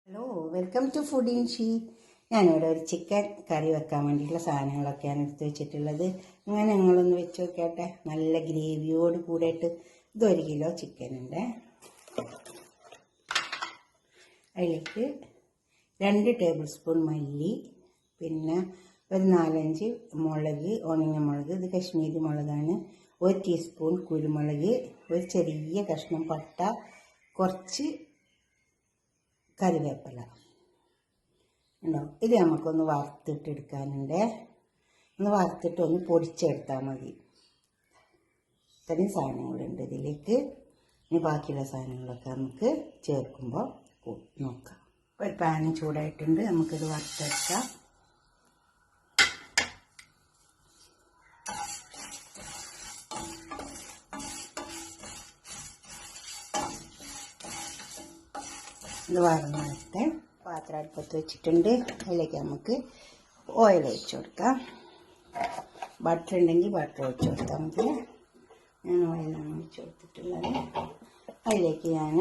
Hello, welcome to food in she. ഞാനിവിടെ ഒരു chicken കറി വെക്കാൻ വേണ്ടിയിട്ടുള്ള സാധനങ്ങളൊക്കെയാണ് എടുത്ത് വെച്ചിട്ടുള്ളത്. അങ്ങനെ നിങ്ങളൊന്ന് വെച്ച് നോക്കിയാട്ടെ. നല്ല ഗ്രേവിയോട് കൂടിയിട്ട് ഇത് 1 കിലോ ചിക്കനുണ്ട്. അതിലേക്ക് 2 ടേബിൾ സ്പൂൺ മല്ലി, പിന്നെ ഒരു 4-5 മുളക്, ഉണങ്ങിയ മുളക്, ഇത് കശ്മീരി മുളകാണ്, 1 ടീസ്പൂൺ കുരുമുളക്, ഒരു ചെറിയ കഷ്ണം പട്ട, കുറച്ച് കറിവേപ്പില ഉണ്ടോ. ഇത് നമുക്കൊന്ന് വറുത്തിട്ടെടുക്കാനുണ്ട്. ഒന്ന് വറുത്തിട്ട് ഒന്ന് പൊടിച്ചെടുത്താൽ മതി. ഇത്രയും സാധനങ്ങളുണ്ട് ഇതിലേക്ക്. ഇനി ബാക്കിയുള്ള സാധനങ്ങളൊക്കെ നമുക്ക് ചേർക്കുമ്പോൾ നോക്കാം. ഒരു പാന് ചൂടായിട്ടുണ്ട്, നമുക്കിത് വറുത്തെടുക്കാം. ഇത് വറന്നിട്ട് പാത്രം അടുപ്പത്ത് വെച്ചിട്ടുണ്ട്. അതിലേക്ക് നമുക്ക് ഓയിൽ ഒഴിച്ച് കൊടുക്കാം. ബട്ടർ ഉണ്ടെങ്കിൽ ബട്ടർ ഒഴിച്ച് കൊടുത്താൽ മതി. ഞാൻ ഓയിലാണ് ഒഴിച്ച് കൊടുത്തിട്ടുള്ളത്. അതിലേക്ക് ഞാൻ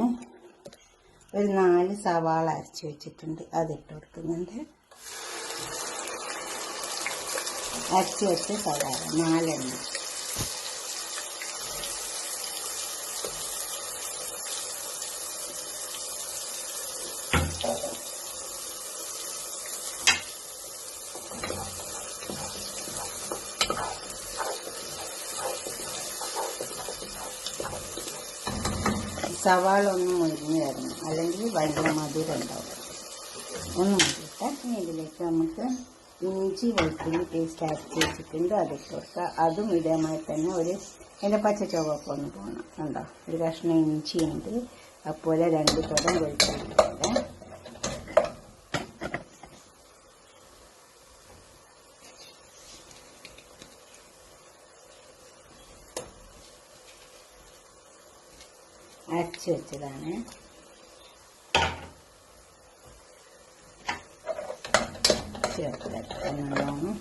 ഒരു 4 സവാള അരച്ച് വെച്ചിട്ടുണ്ട്, അതിട്ട് കൊടുക്കുന്നുണ്ട്. അരച്ച് വെച്ച സവാള 4 എണ്ണം. സവാള ഒന്ന് മുരിഞ്ഞ് വരണം, അല്ലെങ്കിൽ ഭയങ്കര മധുരം ഉണ്ടാവും. ഒന്ന് മുരിട്ടെ. ഇനി ഇതിലേക്ക് നമുക്ക് ഇഞ്ചി വെളുത്തുള്ളി പേസ്റ്റ് അരച്ച് വെച്ചിട്ടുണ്ട്, അതിട്ട് കൊടുക്കുക. അതും ഇതേമായി തന്നെ അതിൻ്റെ പച്ച ചുവപ്പ് ഒന്ന് പോകണം. കണ്ടോ, ഒരു കഷ്ണം ഇഞ്ചിയുണ്ട്, അതുപോലെ 2 തുടം വെളുത്തുള്ളിയുണ്ട്. അരച്ച് വെച്ചതാണ്. ചേർത്തിട്ട് നല്ലോണം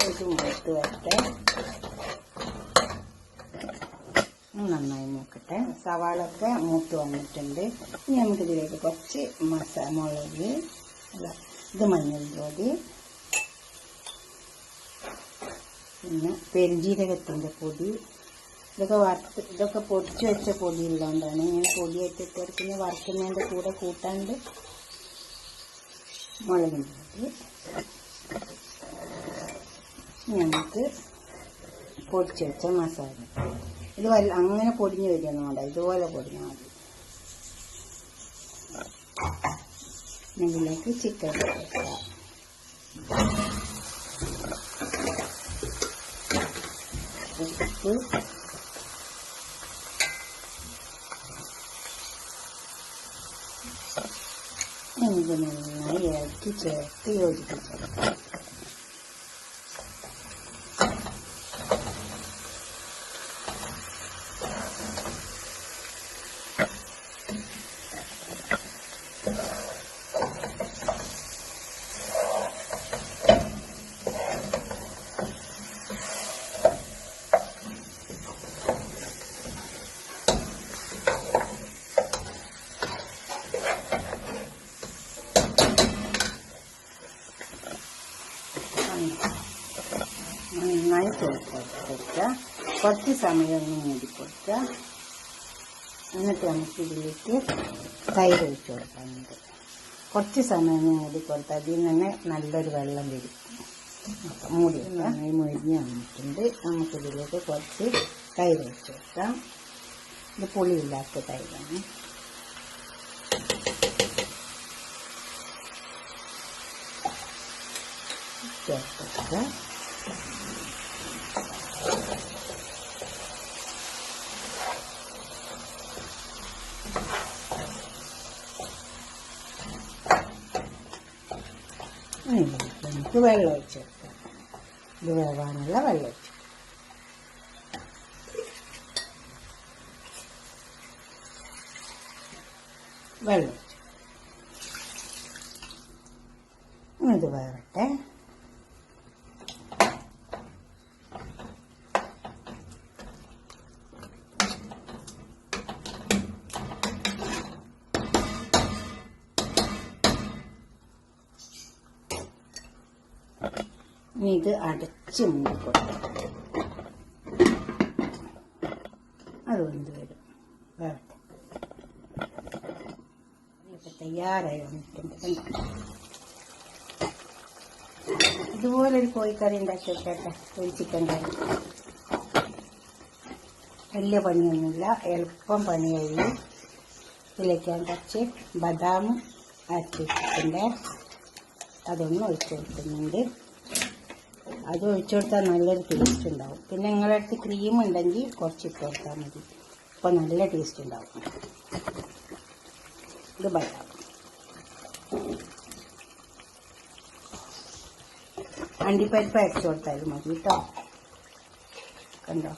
ഇത് മൂത്ത് വരട്ടെ. നന്നായി മൂക്കട്ടെ. സവാളൊക്കെ മൂത്ത് വന്നിട്ടുണ്ട്. ഇനി നമുക്കിതിലേക്ക് കുറച്ച് മുളക്, ഇത് മഞ്ഞൾപ്പൊടി, പിന്നെ പെരുംജീരകത്തിൻ്റെ പൊടി, ഇതൊക്കെ പൊടിച്ച് വെച്ച പൊടി ഉള്ളതുകൊണ്ടാണ് ഞാൻ പൊടിയായിട്ട് ഇട്ട് കൊടുക്കുന്നത്. വറുക്കുന്നതിൻ്റെ കൂടെ കൂട്ടാണ്ട് മുളകിൻ്റെ പൊടി. നമുക്ക് പൊടിച്ച് വെച്ച മസാല. ഇത് അങ്ങനെ പൊടിഞ്ഞ് വരികയൊന്നും വേണ്ട, ഇതുപോലെ പൊടിഞ്ഞാൽ മതി. ഇതിലേക്ക് ചിക്കൻ വെക്കാം. ഇത് നന്നായി ഇറക്കി ചേർത്ത് യോജിപ്പിച്ചെടുക്കാം. നന്നായി ചേർത്ത് കുറച്ച് സമയം ഒന്ന് മൂടിക്കൊടുക്കുക. എന്നിട്ട് നമുക്ക് ഇതിലേക്ക് തൈര് ഒഴിച്ച് കൊടുക്കാനുണ്ട്. കുറച്ച് സമയം മൂടിക്കൊടുത്താൽ അതിൽ തന്നെ നല്ലൊരു വെള്ളം വരും. മൂടി നന്നായി മൊരിഞ്ഞ് വന്നിട്ടുണ്ട്. നമുക്കിതിലേക്ക് കുറച്ച് തൈര് ഒഴിച്ച് കൊടുക്കാം. ഇത് പുളിയില്ലാത്ത തൈരാണ്. ചേർത്ത് നമുക്ക് വെള്ളം ഒഴിച്ച് കൊടുക്കാം. ഇത് വേവാനുള്ള വെള്ളം ഒഴിച്ച് ഇത് വേറട്ടെ. ഇനി ഇത് അടച്ച് മൂടിക്കൊടുക്കാം. അത് വെന്ത് വരും. വേവട്ടെ. ഇപ്പം തയ്യാറായി വന്നിട്ടുണ്ട്. കണ്ടോ? ഇതുപോലൊരു കോഴിക്കറി ഉണ്ടാക്കി വെക്കട്ടെ. ഒരു ചിക്കൻ കറി. വലിയ പണിയൊന്നുമില്ല, എളുപ്പം പണി കഴിയും. ഇതിലേക്ക് ഞാൻ കുറച്ച് ബദാം അരച്ച് വെച്ചിട്ടുണ്ട്. അതൊന്നും ഒഴിച്ച് കൊടുക്കുന്നുണ്ട്. അത് ഒഴിച്ചു കൊടുത്താൽ നല്ലൊരു ടേസ്റ്റ് ഉണ്ടാവും. പിന്നെ നിങ്ങളുടെ അടുത്ത് ക്രീം ഉണ്ടെങ്കിൽ കുറച്ച് ഇട്ട് കൊടുത്താൽ മതി. അപ്പോൾ നല്ല ടേസ്റ്റ് ഉണ്ടാവും. ഇത് ബദാം. അണ്ടിപ്പരിപ്പ് അരച്ചു കൊടുത്താലും മതി കേട്ടോ. കണ്ടോ?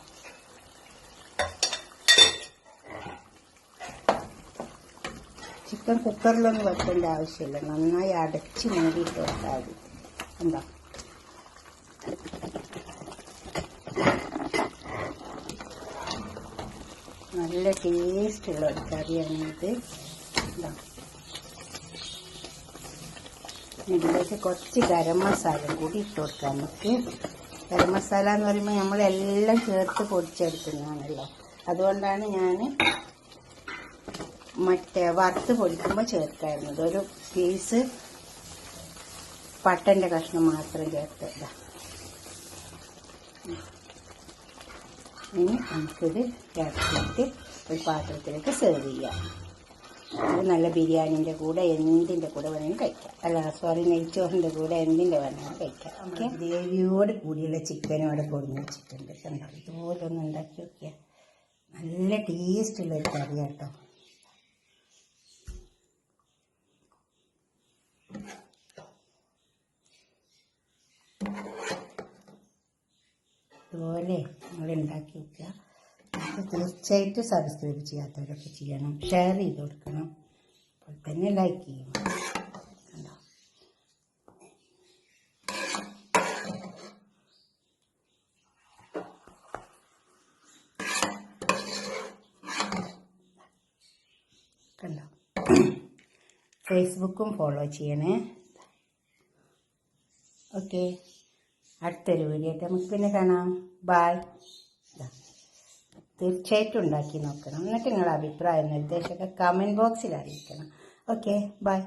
ചിക്കൻ കുക്കറിലൊന്നും വെക്കേണ്ട ആവശ്യമില്ല. നന്നായി അടച്ച് മൂടിയിട്ട് കൊടുത്താൽ മതി. കണ്ടോ? നല്ല ടേസ്റ്റുള്ള ഒരു കറിയാണ് ഇത്. ഇതിലേക്ക് കുറച്ച് ഗരം മസാല കൂടി ഇട്ട് കൊടുക്കാം നമുക്ക്. ഗരം മസാല എന്ന് പറയുമ്പോൾ നമ്മളെല്ലാം ചേർത്ത് പൊടിച്ചെടുക്കുന്നതാണല്ലോ. അതുകൊണ്ടാണ് ഞാൻ വറുത്ത് പൊടിക്കുമ്പോൾ ചേർക്കായിരുന്നത്. ഒരു പീസ് പട്ടൻ്റെ കഷ്ണം മാത്രം ചേർത്തതാ. ഇനി നമുക്കിത് ഇറക്കിയിട്ട് ഒരു പാത്രത്തിലേക്ക് സെർവ് ചെയ്യാം. അത് നല്ല ബിരിയാണിൻ്റെ കൂടെ എന്തിൻ്റെ കൂടെ വേണമെങ്കിലും കഴിക്കാം. അല്ല സോറി, നെയ്ച്ചോറിൻ്റെ കൂടെ എന്തിൻ്റെ വേണമെങ്കിലും കഴിക്കാം. ഓക്കെ. ഗ്രേവിയോട് കൂടിയുള്ള ചിക്കനും അവിടെ പൊടിഞ്ഞ് വെച്ചിട്ടുണ്ട്. കണ്ടോ? ഇതുപോലെ ഒന്ന് ഉണ്ടാക്കി നോക്കിയാൽ നല്ല ടേസ്റ്റുള്ളൊരു കറി കേട്ടോ. ഇതുപോലെ നിങ്ങൾ ഉണ്ടാക്കി വെക്കുക. തീർച്ചയായിട്ടും സബ്സ്ക്രൈബ് ചെയ്യാത്തവരൊക്കെ ചെയ്യണം, ഷെയർ ചെയ്ത് കൊടുക്കണം, അപ്പോൾ തന്നെ ലൈക്ക് ചെയ്യണം. കണ്ടോ? കണ്ടോ? ഫേസ്ബുക്കും ഫോളോ ചെയ്യണേ. ഓക്കെ, അടുത്തൊരു വീഡിയോ ആയിട്ട് നമുക്ക് പിന്നെ കാണാം. ബൈ. തീർച്ചയായിട്ടും ഉണ്ടാക്കി നോക്കണം. എന്നിട്ട് നിങ്ങളുടെ അഭിപ്രായം നിർദ്ദേശമൊക്കെ കമൻറ്റ് ബോക്സിൽ അറിയിക്കണം. Okay, by.